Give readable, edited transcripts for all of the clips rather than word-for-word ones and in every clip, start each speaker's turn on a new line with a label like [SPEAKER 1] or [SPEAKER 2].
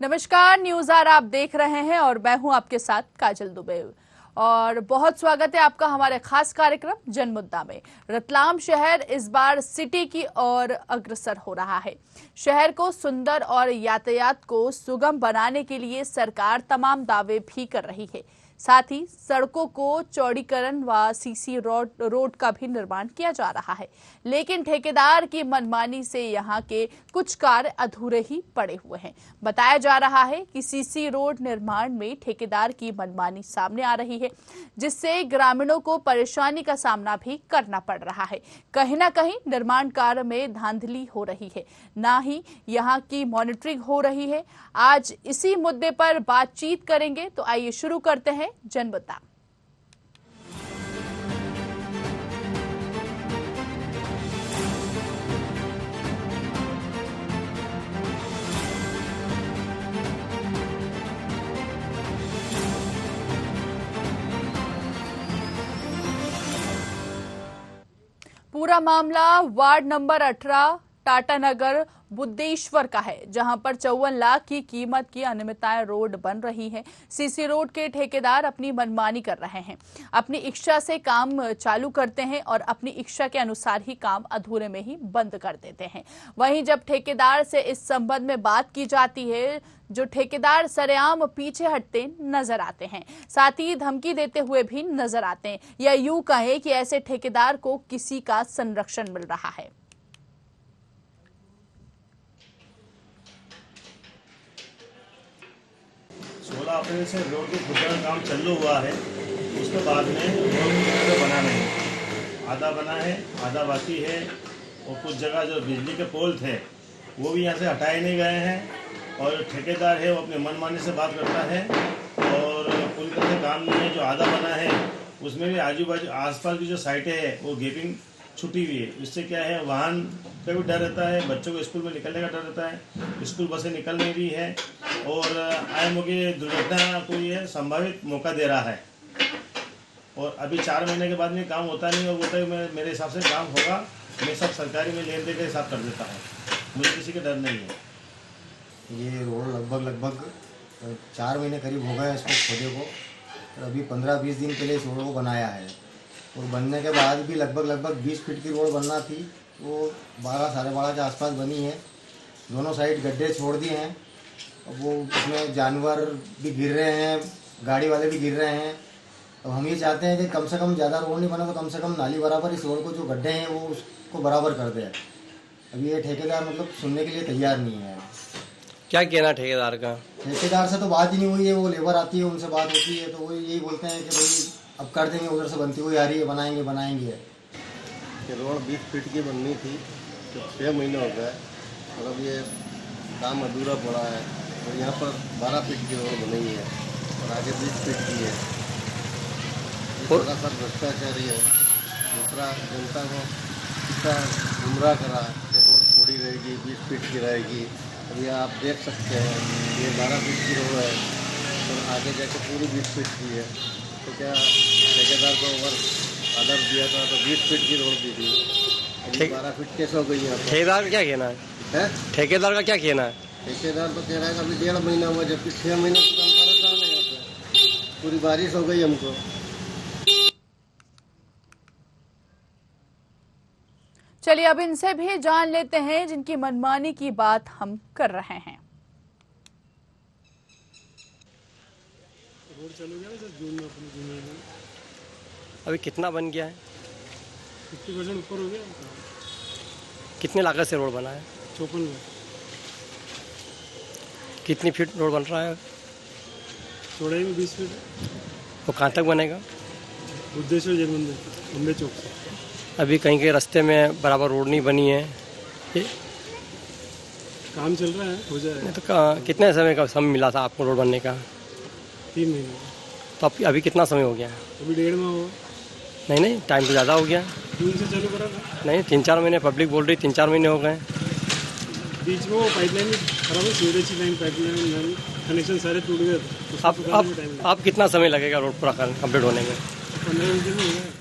[SPEAKER 1] नमस्कार, news are आप देख रहे हैं और मैं हूं आपके साथ काजल दुबे और बहुत स्वागत है आपका हमारे खास कार्यक्रम जनमुद्दा में। रतलाम शहर इस बार सिटी की ओर अग्रसर हो रहा है। शहर को सुंदर और यातायात को सुगम बनाने के लिए सरकार तमाम दावे भी कर रही है। साथ ही सड़कों को चौड़ीकरण व सीसी रोड का भी निर्माण किया जा रहा है, लेकिन ठेकेदार की मनमानी से यहां के कुछ कार्य अधूरे ही पड़े हुए हैं। बताया जा रहा है कि सीसी रोड निर्माण में ठेकेदार की मनमानी सामने आ रही है, जिससे ग्रामीणों को परेशानी का सामना भी करना पड़ रहा है। कहीं ना कहीं निर्माण कार्य में धांधली हो रही है, ना ही यहाँ की मॉनिटरिंग हो रही है। आज इसी मुद्दे पर बातचीत करेंगे, तो आइए शुरू करते हैं जनमुद्दा। पूरा मामला वार्ड नंबर 18 टाटा नगर बुद्धेश्वर का है, जहां पर 54 लाख की कीमत की अनियमितताएं रोड बन रही है। सीसी रोड के ठेकेदार अपनी मनमानी कर रहे हैं, अपनी इच्छा से काम चालू करते हैं और अपनी इच्छा के अनुसार ही काम अधूरे में ही बंद कर देते हैं। वहीं जब ठेकेदार से इस संबंध में बात की जाती है, जो ठेकेदार सरेआम पीछे हटते नजर आते हैं, साथ ही धमकी देते हुए भी नजर आते हैं, या यूं कहें कि ऐसे ठेकेदार को किसी का संरक्षण मिल रहा है।
[SPEAKER 2] 16 अप्रैल से रोड के खुदरा काम चालू हुआ है। उसके बाद में रोड बना नहीं, आधा बना है, आधा बाकी है। और कुछ जगह जो बिजली के पोल थे वो भी यहाँ से हटाए नहीं गए हैं। और ठेकेदार है वो अपने मनमानी से बात करता है और पूरी तरह से काम नहीं है। जो आधा बना है उसमें भी आजू बाजू आसपास की जो साइटें हैं वो गेपिंग छुटी हुई है। इससे क्या है, वाहन का भी डर रहता है, बच्चों को स्कूल में निकलने का डर रहता है, स्कूल बसें निकल नहीं रही है और आए मौके दुर्घटना को ये संभावित मौका दे रहा है। और अभी 4 महीने के बाद में काम होता नहीं और बोलता है मेरे हिसाब से काम होगा, मैं सब सरकारी में लेन देन का हिसाब कर देता हूँ, मुझे किसी का डर नहीं है।
[SPEAKER 3] ये रोड लगभग 4 महीने करीब हो गए इसको खोदे को, और अभी 15-20 दिन पहले इस रोड को बनाया है। और बनने के बाद भी लगभग 20 फीट की रोड बनना थी, वो 12 साढ़े 12 के आसपास बनी है। दोनों साइड गड्ढे छोड़ दिए हैं, अब वो उसमें जानवर भी गिर रहे हैं, गाड़ी वाले भी गिर रहे हैं। अब हम ये चाहते हैं कि कम से कम ज़्यादा रोड नहीं बना तो कम से कम नाली बराबर इस रोड को जो गड्ढे हैं वो उसको बराबर कर दे। अभी ये ठेकेदार मतलब सुनने के लिए तैयार नहीं है।
[SPEAKER 4] क्या कहना ठेकेदार का?
[SPEAKER 3] ठेकेदार से तो बात ही नहीं हुई है, वो लेबर आती है उनसे बात होती है तो वो यही बोलते हैं कि भाई अब कर देंगे, उधर से बनती हुई आ रही है, बनाएंगे।
[SPEAKER 5] ये रोड 20 फीट की बननी थी तो 6 महीने हो गए और अब ये काम अधूरा पड़ा है। और यहाँ पर 12 फीट की रोड बनी है और आगे 20 फीट की है। सर भ्रष्टाचारी है। दूसरा, जनता को इतना गुमराह करा कि रोड थोड़ी रहेगी, 20 फीट की रहेगी। अभी आप देख सकते हैं ये 12 फीट की रोड है और आगे जाके पूरी 20 फीट की है। तो क्या ठेकेदार को ओवर ऑर्डर दिया था तो 20 फीट की रोड दी थी, 12 फीट कैसे हो गई है?
[SPEAKER 4] ठेकेदार का क्या कहना है? ठेकेदार का क्या कहना है?
[SPEAKER 5] ठेकेदार तो कह रहा है कि अभी 1.5 महीना हुआ, जबकि 6 महीने से काम परेशान है। यहाँ पे पूरी बारिश हो गई हमको।
[SPEAKER 1] चलिए अब इनसे भी जान लेते हैं जिनकी मनमानी की बात हम कर रहे हैं।
[SPEAKER 6] रोड चालू गया सर जून में, अपने जून में
[SPEAKER 4] अभी कितना बन गया है?
[SPEAKER 6] 50% ऊपर हो गया।
[SPEAKER 4] कितने लागत से रोड बना है?
[SPEAKER 6] 54 लाख।
[SPEAKER 4] कितनी फीट रोड बन रहा है?
[SPEAKER 6] चौड़ाई में 20 फीट है।
[SPEAKER 4] वो कहाँ तक बनेगा?
[SPEAKER 6] बुद्धेश्वर जैन मंदिर, बम्बे चौक से।
[SPEAKER 4] अभी कहीं रास्ते में बराबर रोड नहीं बनी है, ये
[SPEAKER 6] काम चल रहा है, हो जाएगा।
[SPEAKER 4] तो कितने समय का समय मिला था आपको रोड बनने का?
[SPEAKER 6] 3 महीने।
[SPEAKER 4] तो अभी कितना समय हो गया है?
[SPEAKER 6] अभी 1.5 माह हुआ।
[SPEAKER 4] नहीं, टाइम तो ज़्यादा हो गया।
[SPEAKER 6] जून से चालू करा था।
[SPEAKER 4] नहीं, 3-4 महीने पब्लिक बोल रही, 3-4 महीने हो गए।
[SPEAKER 6] बीच में वो पाइपलाइन भी खराब है, सीवरेज की लाइन, पाइपलाइन कनेक्शन सारे टूट गए थे।
[SPEAKER 4] अब कितना समय लगेगा रोड पूरा कंप्लीट होने में?
[SPEAKER 6] 15 दिन में हो गया।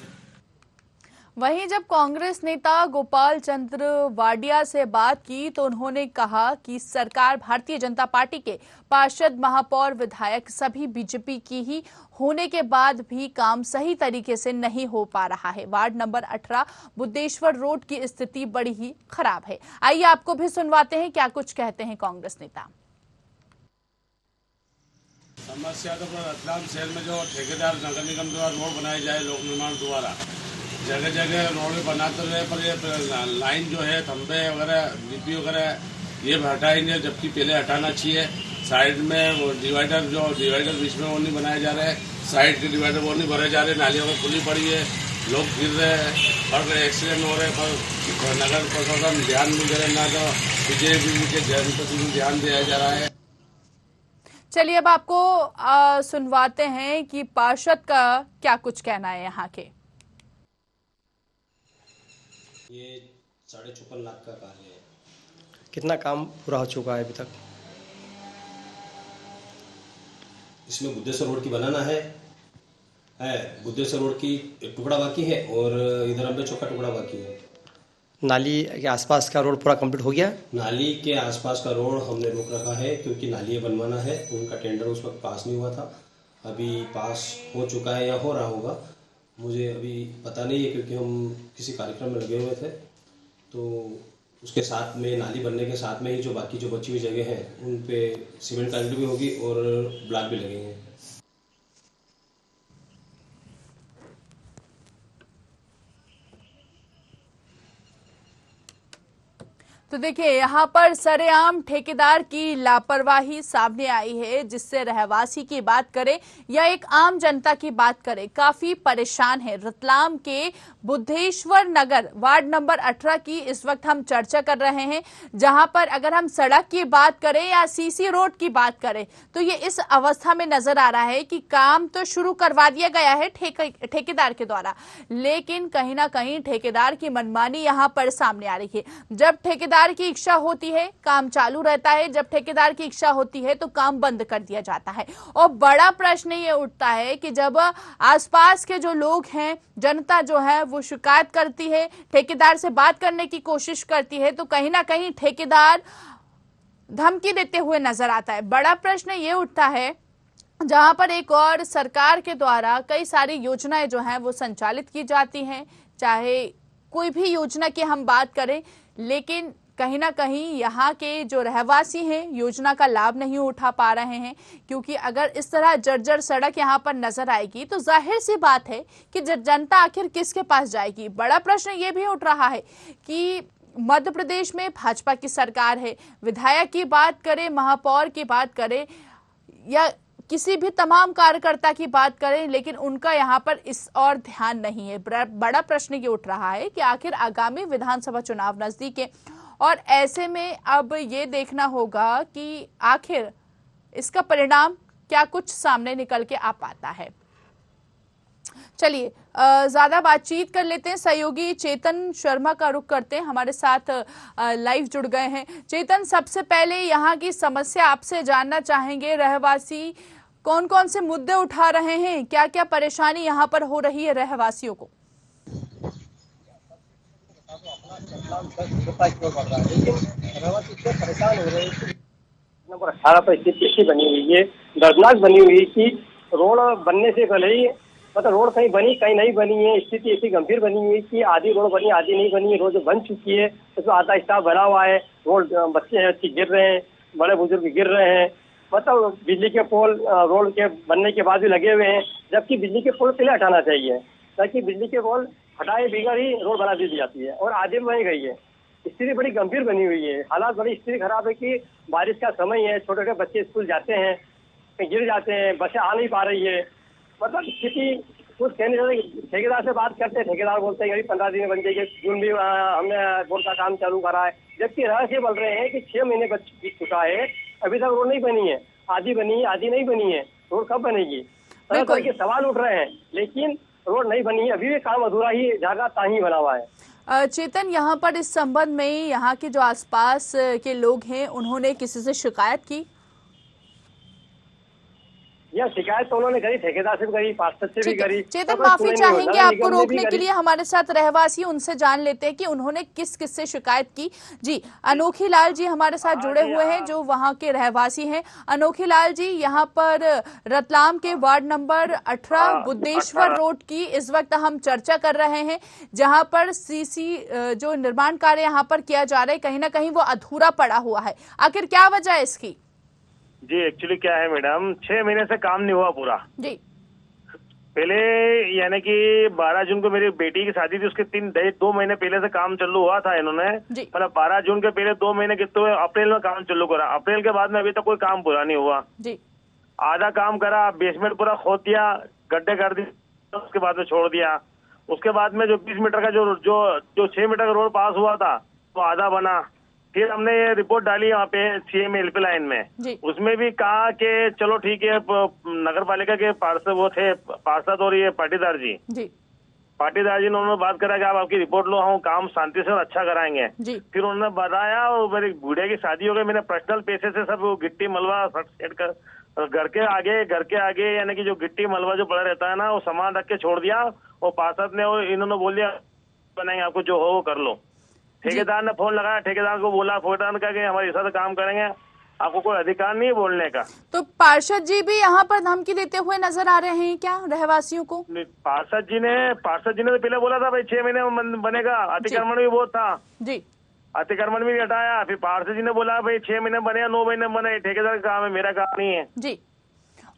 [SPEAKER 1] वहीं जब कांग्रेस नेता गोपाल चंद्र वाडिया से बात की तो उन्होंने कहा कि सरकार भारतीय जनता पार्टी के पार्षद, महापौर, विधायक सभी बीजेपी की ही होने के बाद भी काम सही तरीके से नहीं हो पा रहा है। वार्ड नंबर 18 बुद्धेश्वर रोड की स्थिति बड़ी ही खराब है। आइए आपको भी सुनवाते हैं क्या कुछ कहते हैं कांग्रेस नेता।
[SPEAKER 7] समस्या तो रतलाम शहर में जो ठेकेदार नगर निगम द्वारा रोड बनाए जाए लोक निर्माण द्वारा, जगह जगह रोड बनाते रहे, पर ये लाइन जो है खंबे वगैरह डीपी वगैरह ये हटाएंगे, जबकि पहले हटाना चाहिए। साइड में वो डिवाइडर बीच में वो नहीं बनाए जा रहे, साइड के डिवाइडर वो नहीं भरे जा रहे, नालियों में खुली पड़ी है, लोग गिर रहे हैं, पर एक्सीडेंट हो रहे हैं, पर नगर प्रशासन ध्यान नहीं दे रहे, ना तो बीजेपी के जनप्रतिनिधि ध्यान दिया जा रहा है।
[SPEAKER 1] चलिए अब आपको सुनवाते हैं कि पार्षद का क्या कुछ कहना है यहाँ के।
[SPEAKER 8] ये 54.5 लाख का कार्य है।
[SPEAKER 4] कितना काम पूरा हो चुका है अभी तक?
[SPEAKER 8] इसमें बुद्धेश्वर रोड की बनाना है बुद्धेश्वर रोड की एक टुकड़ा बाकी है और इधर अम्बे चौक का टुकड़ा बाकी है।
[SPEAKER 4] नाली के आसपास का रोड पूरा कंप्लीट हो गया?
[SPEAKER 8] नाली के आसपास का रोड हमने रोक रखा है क्योंकि नाली बनवाना है, उनका टेंडर उस वक्त पास नहीं हुआ था, अभी पास हो चुका है या हो रहा होगा, मुझे अभी पता नहीं है क्योंकि हम किसी कार्यक्रम में लगे हुए थे। तो उसके साथ में नाली बनने के साथ में ही जो बाकी जो बची हुई जगह हैं उन पे सीमेंट कंक्रीट भी होगी और ब्लॉक भी लगेंगे।
[SPEAKER 1] तो देखिए यहाँ पर सरेआम ठेकेदार की लापरवाही सामने आई है, जिससे रहवासी की बात करें या एक आम जनता की बात करें काफी परेशान है। रतलाम के बुद्धेश्वर नगर वार्ड नंबर 18 की इस वक्त हम चर्चा कर रहे हैं, जहां पर अगर हम सड़क की बात करें या सीसी रोड की बात करें तो ये इस अवस्था में नजर आ रहा है कि काम तो शुरू करवा दिया गया है ठेकेदार के द्वारा, लेकिन कहीं ना कहीं ठेकेदार की मनमानी यहां पर सामने आ रही है। जब ठेकेदार की इच्छा होती है काम चालू रहता है, जब ठेकेदार की इच्छा होती है तो काम बंद कर दिया जाता है। और बड़ा प्रश्न ये उठता है कि जब आसपास के जो लोग हैं, जनता जो है वो शिकायत करती है, ठेकेदार से बात करने की कोशिश करती है, तो कहीं ना कहीं ठेकेदार धमकी देते हुए नजर आता है। बड़ा प्रश्न ये उठता है जहां पर एक और सरकार के द्वारा कई सारी योजनाएं जो हैं वो संचालित की जाती हैं, चाहे कोई भी योजना की हम बात करें, लेकिन कहीं ना कहीं यहाँ के जो रहवासी हैं योजना का लाभ नहीं उठा पा रहे हैं, क्योंकि अगर इस तरह जर्जर सड़क यहाँ पर नजर आएगी तो जाहिर सी बात है कि जनता आखिर किसके पास जाएगी। बड़ा प्रश्न ये भी उठ रहा है कि मध्य प्रदेश में भाजपा की सरकार है, विधायक की बात करें, महापौर की बात करें या किसी भी तमाम कार्यकर्ता की बात करें, लेकिन उनका यहाँ पर इस और ध्यान नहीं है। बड़ा प्रश्न ये उठ रहा है कि आखिर आगामी विधानसभा चुनाव नजदीक है और ऐसे में अब ये देखना होगा कि आखिर इसका परिणाम क्या कुछ सामने निकल के आ पाता है। चलिए ज्यादा बातचीत कर लेते हैं, सहयोगी चेतन शर्मा का रुख करते हैं, हमारे साथ लाइव जुड़ गए हैं। चेतन, सबसे पहले यहाँ की समस्या आपसे जानना चाहेंगे, रहवासी कौन कौन से मुद्दे उठा रहे हैं, क्या क्या परेशानी यहाँ पर हो रही है रहवासियों को?
[SPEAKER 9] नंबर 18 पर स्थिति ऐसी बनी हुई है, दर्दनाक बनी हुई है कि रोड बनने से पहले ही मतलब रोड कहीं बनी कहीं नहीं बनी है। स्थिति ऐसी गंभीर बनी हुई है कि आधी रोड बनी आधी नहीं बनी है। रोड बन चुकी है उसमें आधा स्टाफ भरा हुआ है, रोड बच्चे हैं गिर रहे हैं, बड़े बुजुर्ग गिर रहे हैं, मतलब बिजली के पोल रोड के बनने के बाद भी लगे हुए हैं, जबकि बिजली के पोल पहले हटाना चाहिए ताकि बिजली के पोल हटाए बिगड़ ही रोड बना दी जाती है और आधे में बनी गई है। स्थिति बड़ी गंभीर बनी हुई है, हालात बड़ी स्थिति खराब है कि बारिश का समय है, छोटे छोटे बच्चे स्कूल जाते हैं, गिर जाते हैं, बसें आ नहीं पा रही है, मतलब स्थिति कुछ कहने जाते। ठेकेदार से बात करते हैं, ठेकेदार बोलते हैं कि 15 दिन में बन जाएगी, जून भी हमने रोड का काम चालू करा है, जबकि रहस्य बोल रहे हैं कि 6 महीने बीत चुका है, अभी तक रोड नहीं बनी है, आधी बनी है आधी नहीं बनी है, रोड कब बनेगी, तरह तरह के सवाल उठ रहे हैं, लेकिन रोड नहीं बनी है, अभी भी काम अधूरा ही जागा ताही बना हुआ है।
[SPEAKER 1] चेतन, यहाँ पर इस संबंध में यहाँ के जो आसपास के लोग हैं उन्होंने किसी से शिकायत की?
[SPEAKER 9] यह शिकायत तो उन्होंने करी, ठेकेदार से भी करी, पार्षद से भी
[SPEAKER 1] ठीक है
[SPEAKER 9] करी।
[SPEAKER 1] चेतन,
[SPEAKER 9] तो
[SPEAKER 1] माफी
[SPEAKER 9] सुने नहीं,
[SPEAKER 1] चाहेंगे
[SPEAKER 9] नगर
[SPEAKER 1] आपको
[SPEAKER 9] निगम ने भी
[SPEAKER 1] रोकने के
[SPEAKER 9] करी।
[SPEAKER 1] लिए। हमारे साथ रहवासी, उनसे जान लेते हैं कि उन्होंने किस किस से शिकायत की। जी, अनोखी लाल जी हमारे साथ जुड़े हुए हैं, जो वहां के रहवासी हैं। अनोखी लाल जी, यहाँ पर रतलाम के वार्ड नंबर 18 बुद्धेश्वर रोड की इस वक्त हम चर्चा कर रहे हैं, जहां पर सीसी जो निर्माण कार्य यहाँ पर किया जा रहा है, कहीं ना कहीं वो अधूरा पड़ा हुआ है। आखिर क्या वजह है इसकी?
[SPEAKER 9] जी एक्चुअली क्या है मैडम, 6 महीने से काम नहीं हुआ पूरा।
[SPEAKER 1] जी,
[SPEAKER 9] पहले यानी कि 12 जून को मेरी बेटी की शादी थी, उसके 2 महीने पहले से काम चालू हुआ था इन्होंने।
[SPEAKER 1] जी।
[SPEAKER 9] मतलब 12 जून के पहले 2 महीने कितने हुए, अप्रैल में काम चालू करा। अप्रैल के बाद में अभी तक कोई काम पूरा नहीं हुआ।
[SPEAKER 1] जी,
[SPEAKER 9] आधा काम करा, बेसमेंट पूरा खोद दिया, गड्ढे कर दिए, उसके बाद में छोड़ दिया। उसके बाद में जो 20 मीटर का जो 6 मीटर का रोड पास हुआ था वो आधा बना। फिर हमने ये रिपोर्ट डाली वहाँ पे CM LP लाइन में,
[SPEAKER 1] जी।
[SPEAKER 9] उसमें भी कहा कि चलो ठीक है, नगर पालिका के पार्षद और ये पाटीदार जी
[SPEAKER 1] जी,
[SPEAKER 9] ने उन्होंने बात करा कि आप आपकी रिपोर्ट लो, हम काम शांति से और अच्छा कराएंगे।
[SPEAKER 1] जी।
[SPEAKER 9] फिर उन्होंने बताया, और मेरी गुड़िया की शादी हो गई, मैंने पर्सनल पैसे से सब वो गिट्टी मलबा सेट कर घर के आगे यानी कि जो गिट्टी मलबा जो पड़ा रहता है ना, वो सामान रख के छोड़ दिया। और पार्षद ने और इन्होंने बोल दिया बनाएंगे, आपको जो हो वो कर लो। ठेकेदार ने फोन लगाया, ठेकेदार को बोला, ठेकेदार ने कहा कि हमारे हिसाब से काम करेंगे, आपको कोई अधिकार नहीं है बोलने का।
[SPEAKER 1] तो पार्षद जी भी यहाँ पर धमकी देते हुए नजर आ रहे हैं क्या रहवासियों को?
[SPEAKER 9] पार्षद जी ने तो पहले बोला था भाई 6 महीने में बनेगा, अतिक्रमण भी बहुत था
[SPEAKER 1] जी,
[SPEAKER 9] अतिक्रमण भी हटाया। फिर पार्षद जी ने बोला भाई 6 महीने बने, 9 महीने बने, ठेकेदार का काम है, मेरा काम नहीं है।
[SPEAKER 1] जी।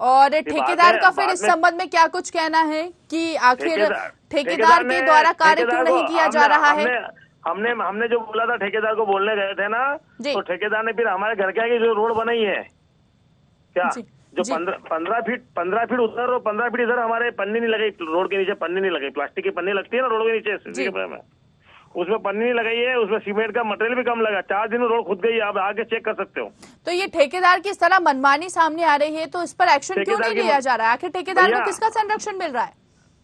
[SPEAKER 1] और ठेकेदार का फिर इस संबंध में क्या कुछ कहना है कि आखिर ठेकेदार के द्वारा कार्य क्यों नहीं किया जा रहा है?
[SPEAKER 9] हमने जो बोला था, ठेकेदार को बोलने गए थे ना, तो ठेकेदार ने फिर हमारे घर के आगे जो रोड बनाई है क्या, जो 15 फीट उधर और 15 फीट इधर, हमारे पन्नी नहीं लगी, रोड के नीचे पन्नी नहीं लगी, प्लास्टिक की पन्नी लगती है ना रोड के नीचे में, उसमें पन्नी नहीं लगाई है, उसमें सीमेंट का मटेरियल भी कम लगा। 4 दिन रोड खुद गई, आप आगे चेक कर सकते हो।
[SPEAKER 1] तो ये ठेकेदार की इस तरह मनमानी सामने आ रही है, तो इस पर एक्शन क्यों नहीं लिया जा रहा है? आखिर ठेकेदार को किसका संरक्षण मिल रहा है?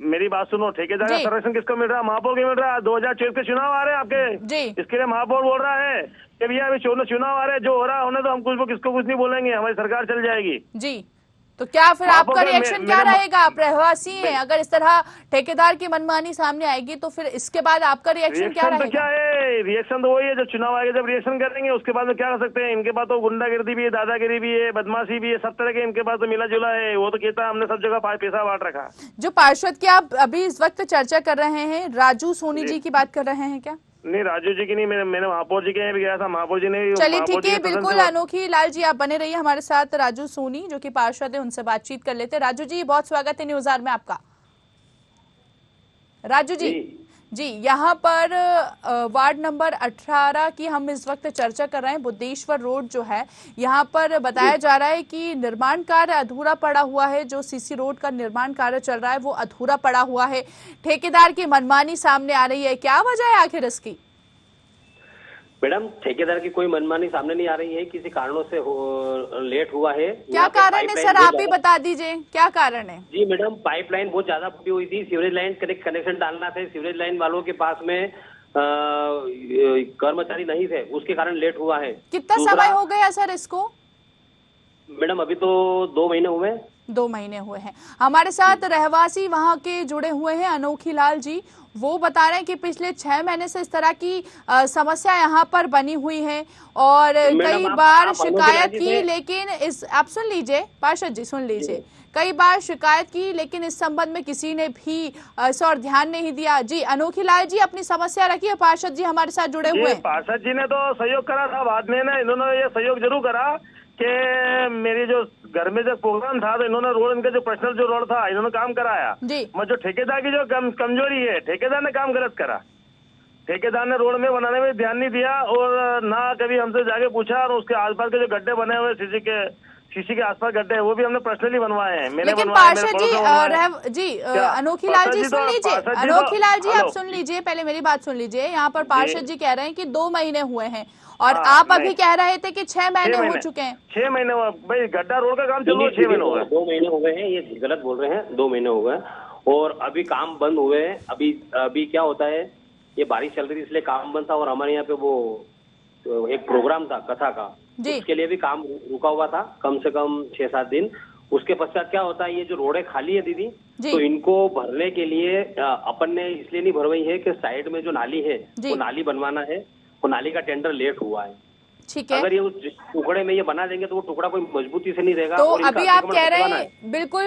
[SPEAKER 9] मेरी बात सुनो, ठेकेदार का संरक्षण किसको मिल रहा है? महापौर को मिल रहा है। 2024 के चुनाव आ रहे हैं आपके, इसके लिए महापौर बोल रहा है कि भैया अभी चुनाव आ रहे हैं, जो हो रहा है होने तो हम किसको कुछ नहीं बोलेंगे, हमारी सरकार चल जाएगी।
[SPEAKER 1] जी, तो क्या फिर आपका रिएक्शन क्या रहेगा? आप रहवासी हैं, अगर इस तरह ठेकेदार की मनमानी सामने आएगी तो फिर इसके बाद आपका रिएक्शन क्या रहेगा?
[SPEAKER 9] तो क्या है, रिएक्शन तो वही है, जब चुनाव आएगा जब रिएक्शन करेंगे, उसके बाद में क्या कर सकते हैं। इनके पास तो गुंडागिर्दी भी है, दादागिरी भी है, बदमाशी भी है, सब तरह के इनके पास तो मिला जुला है। वो तो कहता है हमने सब जगह पैसा बांट रखा।
[SPEAKER 1] जो पार्षद की आप अभी इस वक्त चर्चा कर रहे हैं, राजू सोनी जी की बात कर रहे हैं क्या?
[SPEAKER 9] नहीं, राजू जी की नहीं, मैंने महापौर जी के यहाँ भी गया था, महापौर जी ने।
[SPEAKER 1] चलिए ठीक है, बिल्कुल अनोखी लाल जी आप बने रहिए हमारे साथ। राजू सोनी जो कि पार्षद है, उनसे बातचीत कर लेते हैं। राजू जी, बहुत स्वागत है न्यूज़ आवर में आपका। राजू जी, यहाँ पर वार्ड नंबर 18 की हम इस वक्त चर्चा कर रहे हैं। बुद्धेश्वर रोड जो है, यहाँ पर बताया जा रहा है कि निर्माण कार्य अधूरा पड़ा हुआ है। जो CC रोड का निर्माण कार्य चल रहा है वो अधूरा पड़ा हुआ है। ठेकेदार की मनमानी सामने आ रही है, क्या वजह है आखिर इसकी?
[SPEAKER 10] मैडम, ठेकेदार की कोई मनमानी सामने नहीं आ रही है, किसी कारणों से लेट हुआ है।
[SPEAKER 1] क्या कारण है सर, आप ही बता दीजिए, क्या कारण है?
[SPEAKER 10] जी मैडम, पाइपलाइन बहुत ज्यादा फटी हुई थी, सीवरेज लाइन कनेक्शन डालना था, सीवरेज लाइन वालों के पास में कर्मचारी नहीं थे, उसके कारण लेट हुआ है।
[SPEAKER 1] कितना समय हो गया सर इसको?
[SPEAKER 10] मैडम अभी तो 2 महीने हुए।
[SPEAKER 1] 2 महीने हुए हैं। हमारे साथ रहवासी वहां के जुड़े हुए हैं, अनोखी लाल जी। वो बता रहे हैं कि पिछले 6 महीने से इस तरह की समस्या यहाँ पर बनी हुई है और कई बार शिकायत की, लेकिन आप सुन लीजिए पार्षद जी, सुन लीजिए, कई बार शिकायत की लेकिन इस संबंध में किसी ने भी इस और ध्यान नहीं दिया। जी, अनोखी लाल जी अपनी समस्या रखिए। पार्षद जी हमारे साथ जुड़े हुए हैं।
[SPEAKER 9] पार्षद जी ने तो सहयोग करा था, बाद में ना इन्होंने ये सहयोग जरूर करा कि मेरी जो घर में जो प्रोग्राम था तो इन्होंने रोड, इनका जो पर्सनल जो रोड था इन्होंने काम कराया। मैं जो ठेकेदार की जो कमजोरी है, ठेकेदार ने काम गलत करा। ठेकेदार ने रोड में बनाने में ध्यान नहीं दिया और ना कभी हमसे जाके पूछा। और उसके आसपास के जो गड्ढे बने हुए शीशी के आसपास गड्ढे, वो भी हमने पर्सनली बनवाए हैं। मैंने
[SPEAKER 1] लेकिन पार्षद जी, अनोखी लाल जी सुन लीजिए, अनोखी लाल जी आप सुन लीजिए, पहले मेरी बात सुन लीजिए। यहाँ पर पार्षद जी कह रहे हैं कि 2 महीने हुए हैं और आप अभी कह रहे थे कि 6 महीने हो चुके हैं।
[SPEAKER 9] 6 महीने हुआ भाई, गड्ढा रोड का काम चलो 6 महीने हो गए।
[SPEAKER 10] 2 महीने हो गए हैं, ये गलत बोल रहे हैं। 2 महीने हो गए और अभी काम बंद हुए हैं। अभी क्या होता है, ये बारिश चल रही थी इसलिए काम बंद था और हमारे यहाँ पे वो एक प्रोग्राम था कथा का, उसके लिए भी काम रुका हुआ था कम से कम 6-7 दिन। उसके पश्चात क्या होता है, ये जो रोडें खाली है दीदी,
[SPEAKER 1] जी।
[SPEAKER 10] तो इनको भरने के लिए अपन ने इसलिए नहीं भरवाई है कि साइड में जो नाली है
[SPEAKER 1] जी।
[SPEAKER 10] वो नाली बनवाना है, वो नाली का टेंडर लेट हुआ है।
[SPEAKER 1] ठीक है।
[SPEAKER 10] अगर ये उस टुकड़े में ये बना देंगे तो वो टुकड़ा कोई मजबूती से नहीं रहेगा।
[SPEAKER 1] तो
[SPEAKER 10] और इनका
[SPEAKER 1] अभी आप
[SPEAKER 10] अतिक्रमण
[SPEAKER 1] कह रहे
[SPEAKER 10] हटवाना
[SPEAKER 1] हैं,
[SPEAKER 10] है।
[SPEAKER 1] बिल्कुल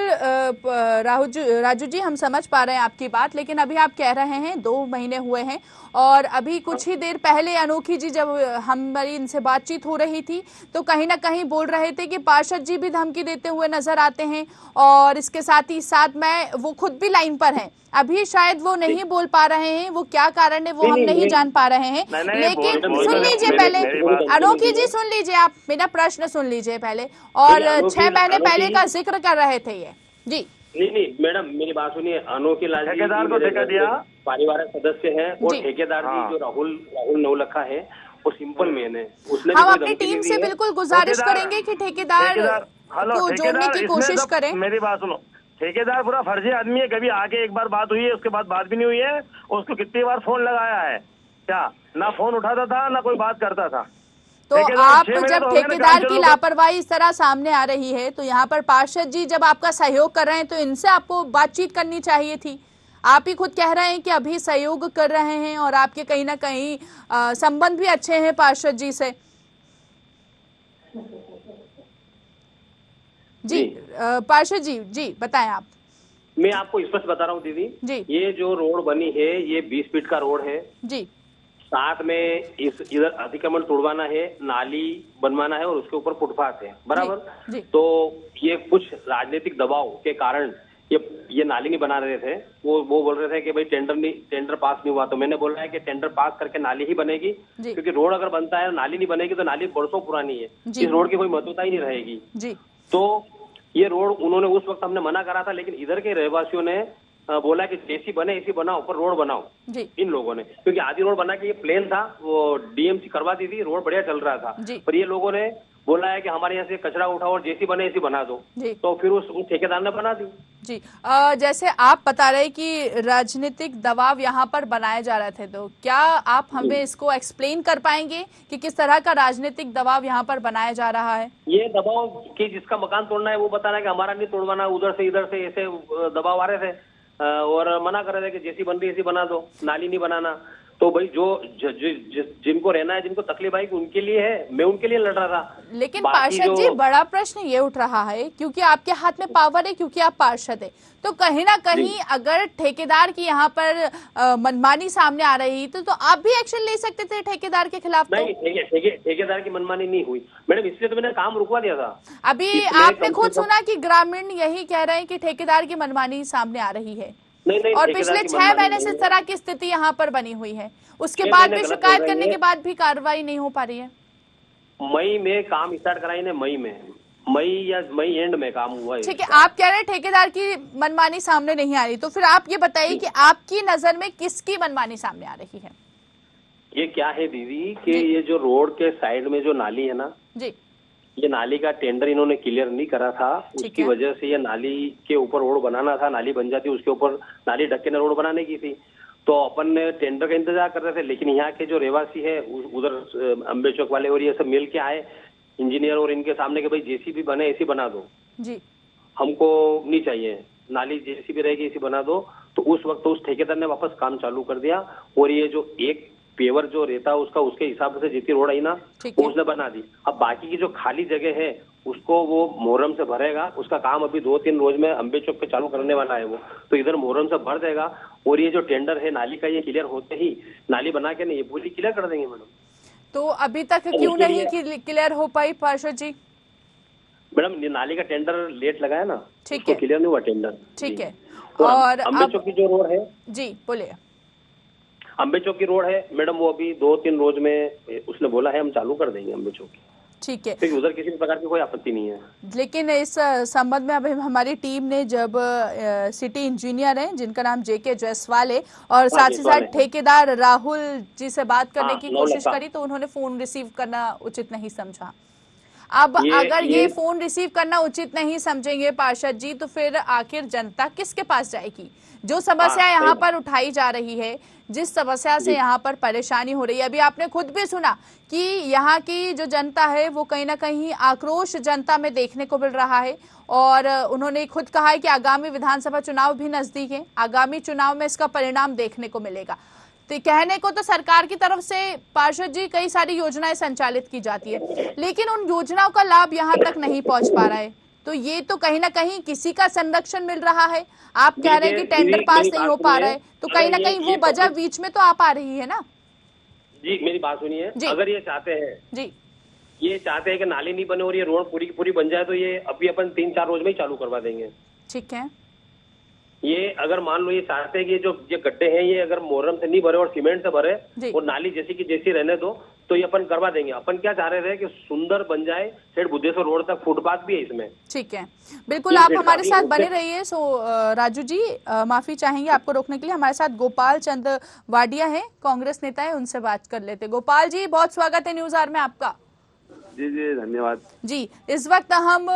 [SPEAKER 1] राजू जी हम समझ पा रहे हैं आपकी बात, लेकिन अभी आप कह रहे हैं 2 महीने हुए हैं और अभी कुछ ही देर पहले अनोखी जी जब हमारी इनसे बातचीत हो रही थी तो कहीं ना कहीं बोल रहे थे कि पार्षद जी भी धमकी देते हुए नजर आते हैं और इसके साथ ही साथ में वो खुद भी लाइन पर हैं। अभी शायद वो नहीं बोल पा रहे हैं, वो क्या कारण है वो हम नहीं जान पा रहे हैं, लेकिन सुन लीजिए पहले अनोखी जी, सुन लीजिए आप मेरा प्रश्न सुन लीजिए पहले। और 6 महीने पहले का जिक्र कर रहे थे ये जी।
[SPEAKER 10] नहीं मैडम मेरी बात सुनिए, अनोखी लाल जी
[SPEAKER 9] ठेकेदार को ठेका दिया,
[SPEAKER 10] पारिवारिक सदस्य हैं और
[SPEAKER 1] जी।
[SPEAKER 10] ठेकेदार जी जो राहुल नवलखा है वो सिंपल मैन है। उसने
[SPEAKER 1] हम
[SPEAKER 10] कोई
[SPEAKER 1] अपनी
[SPEAKER 10] धमकी
[SPEAKER 1] टीम
[SPEAKER 10] नहीं
[SPEAKER 1] से
[SPEAKER 10] दी है।
[SPEAKER 1] बिल्कुल गुजारिश करेंगे कि ठेकेदार को जोड़ने की कोशिश करें।
[SPEAKER 9] मेरी बात सुनो, ठेकेदार पूरा फर्जी आदमी है, कभी आके एक बार बात हुई है, उसके बाद बात भी नहीं हुई है। उसको कितनी बार फोन लगाया है, क्या ना फोन उठाता था ना कोई बात करता था।
[SPEAKER 1] तो आप जब ठेकेदार की लापरवाही इस तरह सामने आ रही है तो यहाँ पर पार्षद जी जब आपका सहयोग कर रहे हैं तो इनसे आपको बातचीत करनी चाहिए थी। आप ही खुद कह रहे हैं कि अभी सहयोग कर रहे हैं और आपके कहीं ना कहीं संबंध भी अच्छे हैं पार्षद जी से। जी पार्षद जी बताएं आप।
[SPEAKER 10] मैं आपको स्पष्ट बता रहा हूँ दीदी
[SPEAKER 1] जी।
[SPEAKER 10] ये जो रोड बनी है ये 20 फीट का रोड है
[SPEAKER 1] जी।
[SPEAKER 10] साथ में इधर अतिक्रमण तोड़वाना है, नाली बनवाना है और उसके ऊपर फुटपाथ है, बराबर
[SPEAKER 1] जी।
[SPEAKER 10] तो ये कुछ राजनीतिक दबाव के कारण ये नाली नहीं बना रहे थे। वो बोल रहे थे कि भाई टेंडर पास नहीं हुआ, तो मैंने बोला है कि टेंडर पास करके नाली ही बनेगी, क्योंकि रोड अगर बनता है नाली नहीं बनेगी तो नाली बरसों पुरानी है, इस रोड की कोई महत्वता ही नहीं रहेगी
[SPEAKER 1] जी।
[SPEAKER 10] तो ये रोड उन्होंने उस वक्त हमने मना करा था, लेकिन इधर के रहवासियों ने बोला कि जैसी बने ऐसी बनाओ, पर रोड बनाओ
[SPEAKER 1] जी।
[SPEAKER 10] इन लोगों ने, क्योंकि आधी रोड बना के ये प्लेन था, वो डीएमसी करवा दी थी, रोड बढ़िया चल रहा था, पर ये लोगों ने बोला है कि हमारे यहाँ से कचरा उठाओ और जैसी बने ऐसी बना दो, तो फिर उस ठेकेदार ने बना दी
[SPEAKER 1] जी। जैसे आप बता रहे कि राजनीतिक दबाव यहाँ पर बनाए जा रहे थे, तो क्या आप हमें इसको एक्सप्लेन कर पाएंगे कि किस तरह का राजनीतिक दबाव यहाँ पर बनाया जा रहा है? ये
[SPEAKER 10] दबाव कि जिसका मकान तोड़ना है वो बता रहा है कि हमारा नहीं तोड़वाना, उधर से इधर से ऐसे दबाव आ रहे थे और मना कर रहे थे कि जैसी बन रही ऐसी बना दो, नाली नहीं बनाना। तो भाई जो जिनको रहना है, जिनको तकलीफ आई उनके लिए है, मैं उनके लिए लड़ रहा था।
[SPEAKER 1] लेकिन पार्षद जी बड़ा प्रश्न ये उठ रहा है, क्योंकि आपके हाथ में पावर है, क्योंकि आप पार्षद है, तो कहीं ना कहीं अगर ठेकेदार की यहाँ पर मनमानी सामने आ रही तो आप भी एक्शन ले सकते थे ठेकेदार के खिलाफ।
[SPEAKER 10] नहीं, ठेकेदार की मनमानी नहीं हुई मैडम, इसलिए तो मैंने काम रुकवा दिया था।
[SPEAKER 1] अभी आपने खुद सुना कि ग्रामीण यही कह रहे हैं कि ठेकेदार की मनमानी सामने आ रही है।
[SPEAKER 10] नहीं,
[SPEAKER 1] और पिछले 6 महीने से इस तरह की स्थिति यहाँ पर बनी हुई है, उसके बाद भी शिकायत करने के बाद भी कार्रवाई नहीं हो पा रही है।
[SPEAKER 10] मई में काम स्टार्ट कराई ने, मई एंड में काम हुआ है।
[SPEAKER 1] ठीक है, आप कह रहे हैं ठेकेदार की मनमानी सामने नहीं आ रही, तो फिर आप ये बताइए कि आपकी नजर में किसकी मनमानी सामने आ रही है?
[SPEAKER 10] ये क्या है दीदी कि ये जो रोड के साइड में जो नाली है ना
[SPEAKER 1] जी,
[SPEAKER 10] ये नाली का टेंडर इन्होंने क्लियर नहीं करा था, उसकी वजह से ये नाली के ऊपर रोड बनाना था, नाली बन जाती उसके ऊपर नाली ढक के रोड बनाने की थी, तो अपन ने टेंडर का इंतजार कर रहे थे। लेकिन यहाँ के जो रहवासी है उधर अम्बे चौक वाले और ये सब मिल के आए इंजीनियर और इनके सामने कि भाई जैसी भी बने ऐसी बना दो
[SPEAKER 1] जी, हमको
[SPEAKER 10] नहीं चाहिए नाली, जैसी भी रहेगी ऐसी बना दो। तो उस वक्त उस ठेकेदार ने वापस काम चालू कर दिया और ये जो एक पेवर जो रहता उसका उसके हिसाब से जितनी रोड आई ना उसने बना दी। अब बाकी की जो खाली जगह है उसको वो मोहर्रम से भरेगा, उसका काम अभी 2-3 रोज में अम्बे चौक पे चालू करने वाला है वो, तो इधर मोहर्रम से भर देगा और ये जो टेंडर है नाली का ये क्लियर होते ही नाली बना के नहीं ये पूरी क्लियर कर देंगे मैडम।
[SPEAKER 1] तो अभी तक क्यों नहीं क्लियर हो पाई पार्षद जी?
[SPEAKER 10] मैडम नाली का टेंडर लेट लगा है ना,
[SPEAKER 1] ठीक है,
[SPEAKER 10] क्लियर नहीं हुआ टेंडर।
[SPEAKER 1] ठीक है,
[SPEAKER 10] और अम्बे चौक की जो रोड है
[SPEAKER 1] जी बोलिए।
[SPEAKER 10] अम्बे चौक की रोड है मैडम, वो अभी 2-3 रोज में उसने बोला है हम चालू कर देंगे अम्बे चौक की। ठीक है, क्योंकि उधर किसी प्रकार की कोई आपत्ति नहीं है।
[SPEAKER 1] लेकिन इस संबंध में अभी हमारी टीम ने जब सिटी इंजीनियर हैं जिनका नाम जेके जायसवाल है और साथ ही साथ ठेकेदार राहुल जी से बात करने की कोशिश करी तो उन्होंने फोन रिसीव करना उचित नहीं समझा। अब अगर ये फोन रिसीव करना उचित नहीं समझेंगे पार्षद जी, तो फिर आखिर जनता किसके पास जाएगी? जो समस्या यहाँ पर उठाई जा रही है, जिस समस्या से यहाँ पर परेशानी हो रही है, अभी आपने खुद भी सुना कि यहाँ की जो जनता है वो कहीं ना कहीं आक्रोश जनता में देखने को मिल रहा है। और उन्होंने खुद कहा है कि आगामी विधानसभा चुनाव भी नजदीक है, आगामी चुनाव में इसका परिणाम देखने को मिलेगा। तो कहने को तो सरकार की तरफ से पार्षद जी कई सारी योजनाएं संचालित की जाती है, लेकिन उन योजनाओं का लाभ यहाँ तक नहीं पहुंच पा रहा है। तो ये तो कहीं ना कहीं किसी का संरक्षण मिल रहा है। आप कह रहे हैं कि टेंडर पास नहीं हो पा रहा है, तो कहीं ना कहीं वो वजह बीच में तो आ पा रही है ना।
[SPEAKER 10] जी मेरी बात सुनिए, अगर ये चाहते हैं
[SPEAKER 1] जी,
[SPEAKER 10] ये चाहते हैं कि नाली नहीं बने और ये रोड पूरी की पूरी बन जाए, तो ये अभी अपन 3-4 रोज में ही चालू करवा देंगे।
[SPEAKER 1] ठीक है।
[SPEAKER 10] ये अगर मान लो ये चाहते हैं कि जो ये गड्ढे हैं ये अगर मोरम से नहीं भरे और सीमेंट से भरे और नाली जैसी की जैसी रहने दो, तो ये अपन करवा देंगे। अपन क्या चाह रहे थे कि सुंदर बन जाए, सेठ बुद्धेश्वर रोड तक फुटपाथ भी है इसमें।
[SPEAKER 1] ठीक है, बिल्कुल आप हमारे साथ बने रहिए। सो राजू जी, माफी चाहेंगे आपको रोकने के लिए। हमारे साथ गोपाल चंद वाडिया है, कांग्रेस नेता है, उनसे बात कर लेते। गोपाल जी, बहुत स्वागत है न्यूज आवर में आपका।
[SPEAKER 11] जी जी धन्यवाद जी।
[SPEAKER 1] इस वक्त हम